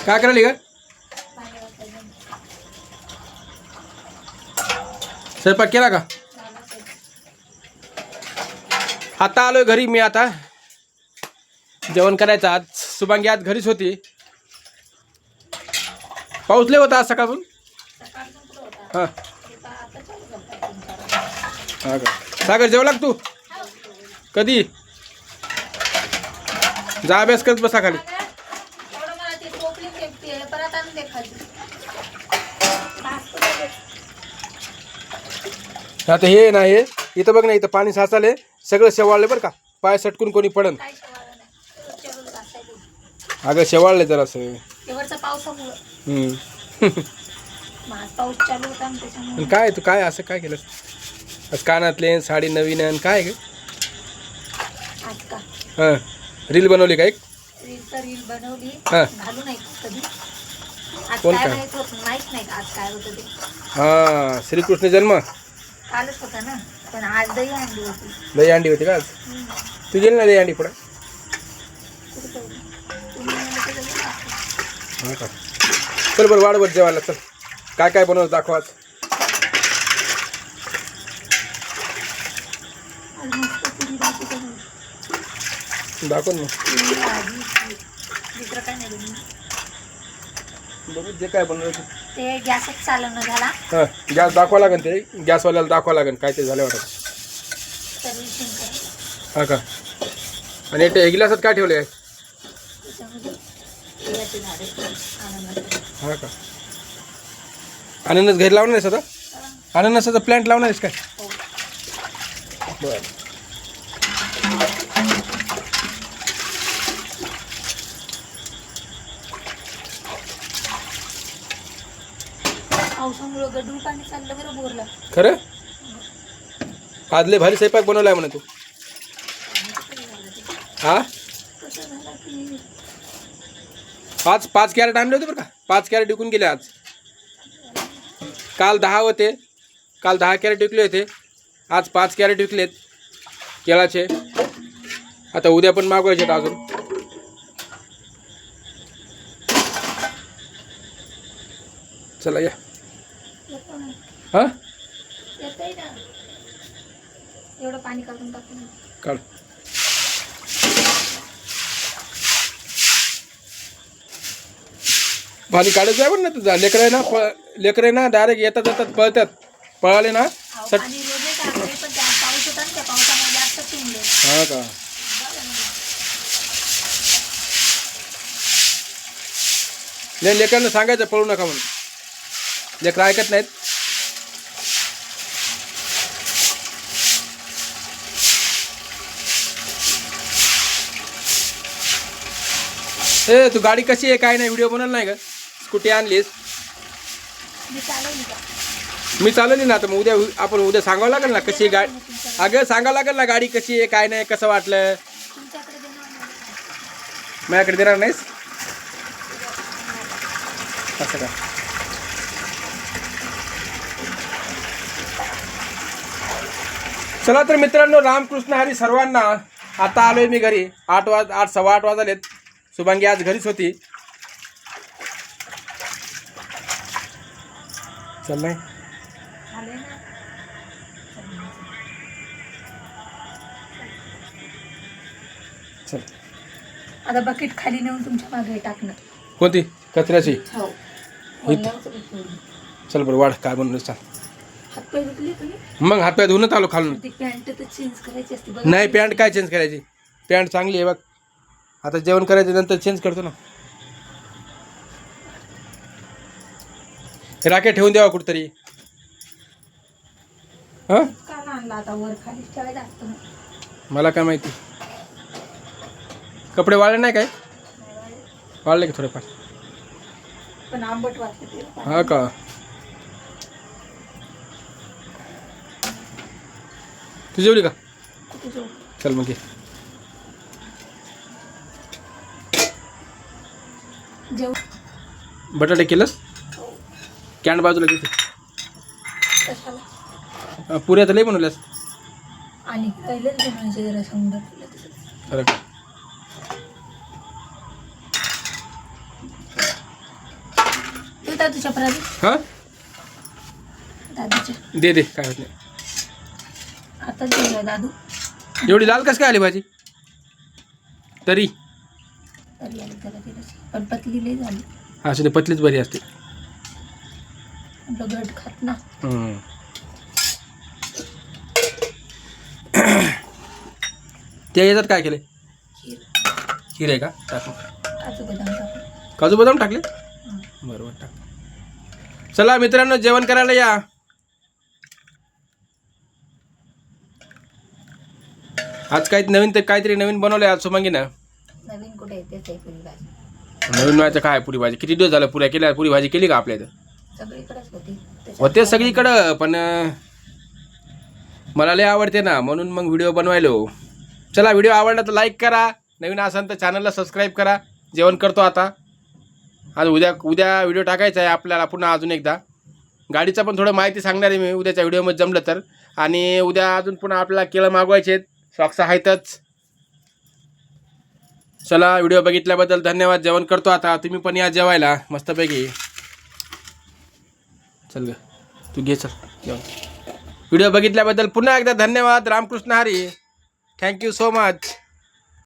काय करायली का? स्वयंपाक केला का? आता आलोय घरी मी. आता जेवण करायचं. आज शुभांगी आज घरीच होती. पाऊस लय होता आज सकाळपासून. हां हां का. सागर जेवला का तू? कधी? जा अभ्यास करत बसा खाली. आता हे ना हे इथं बघ ना, इथं पाणी साचाले सगळं शेवाळले बरं का. पाय सटकून कोणी पडन. अगं शेवाळले जरासं. काय तू काय असं काय केलं? आज कानातले साडी नवीन आणि काय ग? हां रील बनवली का? एक रील बनवली. हां घालू नाही कधी. आज कोण काय काय? माहित नाही आज काय होतं ते. हां श्रीकृष्ण जन्म कालच होता ना, पण आज दही आणली होती. दही अंडी होती का आज? तू गेली ना दही अंडी पुढे? हां का. चल बरं वाढवत जेवायला चल. काय काय बनवलं दाखव आज. दाखव ना दुसरं काय नाही बनवलं. बघू जे काय बनवलं ते गॅसच चालवणं झाला. हां गॅस दाखवा लागेल. ते गॅसवाल्याला दाखवा लागेल काय ते झालं वाटत. सर्व्हिसिंग करायचं. हां का. आणि ते गिलासात काय ठेवले आहे? त्याच्यामध्ये केळ्याची झाडे आनंदाचे. हां का. अननस घरी लावणार आहेस आता? अननसाचा प्लॅन्ट लावणार आहेस काय? हो. बरं. पावसामुळं गढूळ पाणी चाललं बरं बोरला. खरं आज लय भारी स्वयंपाक बनवलाय म्हणे तू. हा कसं झालं की आज 5 कॅरेट आणले होते बरं का. 5 कॅरेट विकून गेले आज. काल 10 होते. काल 10 कॅरेट विकले होते. आज 5 कॅरेट विकलेत केळाचे. आता उद्या पण मागवायचे आहेत अजून. चला या. हां येतंय ना. एवढं पाणी काढून टाकून काढ. पाणी काढायचं आहे पण ना तुझा. लेकरं ना डायरेक्ट येतात जातात पळतात. पळाले ना सट. पाणी रोजे टाकले, पण त्या पाऊस होता ना, त्या पावसामुळे जास्त तुंबले. हां का. नाही लेकरांना सांगायचं पळू नका म्हणून. लेकरं ऐकत नाहीत. ए तू गाडी कशी आहे काय नाही व्हिडिओ बनवला नाही का? स्कूटी आणलीस? मी चालवली का? मी चालवली ना. आता मग उद्या आपण उद्या सांगावं लागेल ना कशी गाडी. अगं सांगावं लागेल ना गाडी कशी आहे काय नाही कसं वाटलं. तुमच्याकडे देणार नाही. माझ्याकडे देणार नाहीस असं का? चला तर मित्रांनो रामकृष्ण हरी सर्वांना. आता आलोय मी घरी. 8 सव्वा 8 वाजलेत. शुभांगी आज घरीच होती. चल नाही आले ना. चल. आता बकेट खाली नेऊन तुमच्या मागे टाकणं. कोणती कचऱ्याची? हो. चल बरं वाढ काय बनवलं चाल. हातपाय धुतले तुम्ही? मग हातपाय धुवूनच आलो खालून. ती पॅन्ट तर चेंज करायची असते बघ. नाही पॅन्ट काय चेंज करायची. पॅन्ट चांगली आहे बघ. आता जेवण करायचं नंतर चेंज करतो ना. राखेत ठेवून द्यावा कुठतरी. हां का आणला आता वर खाली ठेवायला असतं. मला काय माहिती. कपडे वाळले नाही काय? वाळले की थोडेफार? पण आंबट वाटतं ते. हा का. तू जेवली का? कुठे जाऊ? चल मग ये. जेव. बटाटे केलंस? कॅन बाजूला घेते. कशाला? पुऱ्या तर लई बनवल्यास. आणि पहिलेच बनवायचे जरा समजा. खरं का. का तुझ्या पराधी हां दादूच्या दे काय होत नाही. आता दिलं दादू एवढी लाल कसं काय आली भाजी तरी? तरी आली त्याला दिलं पण पतली लई झाली. असं ते पतलीच बरी असते. आपलं घट खात ना. त्या याच्यात काय केलं? खीर खीर आहे का? टाकू काजू बदाम टाकून. काजू बदाम टाकले? बरोबर टाक. चला मित्रांनो जेवण करायला या. आज काहीतरी नवीन बनवलंय आज सुमंगीनं. नवीन कुठे येते पुरी भाजी नवीन व्हायचं काय? पुरी भाजी किती दिवस झालं पुऱ्या केल्या? पुरी भाजी केली का आपल्या इथं? सगळीकडेच होती. होते सगळीकडं पण मला लय आवडते ना म्हणून मग व्हिडिओ बनवायलो. चला व्हिडिओ आवडला तर लाईक करा. नवीन असाल तर चॅनलला सबस्क्राईब करा. जेवण करतो आता. आज उद्या व्हिडिओ टाकायचा आहे आपल्याला पुन्हा अजून एकदा. गाडीचा पण थोडं माहिती सांगणार आहे मी उद्याच्या व्हिडिओमध्ये जमलं तर. आणि उद्या अजून पुन्हा आपल्याला केळं मागवायचे आहेत. सॉक्स आहेतच. चला व्हिडिओ बघितल्याबद्दल धन्यवाद. जेवण करतो आता. तुम्ही पण या जेवायला मस्तपैकी. चल ग तू घे चल जेवण. व्हिडिओ बघितल्याबद्दल पुन्हा एकदा धन्यवाद. Ramkrishna Hari. Thank you so much.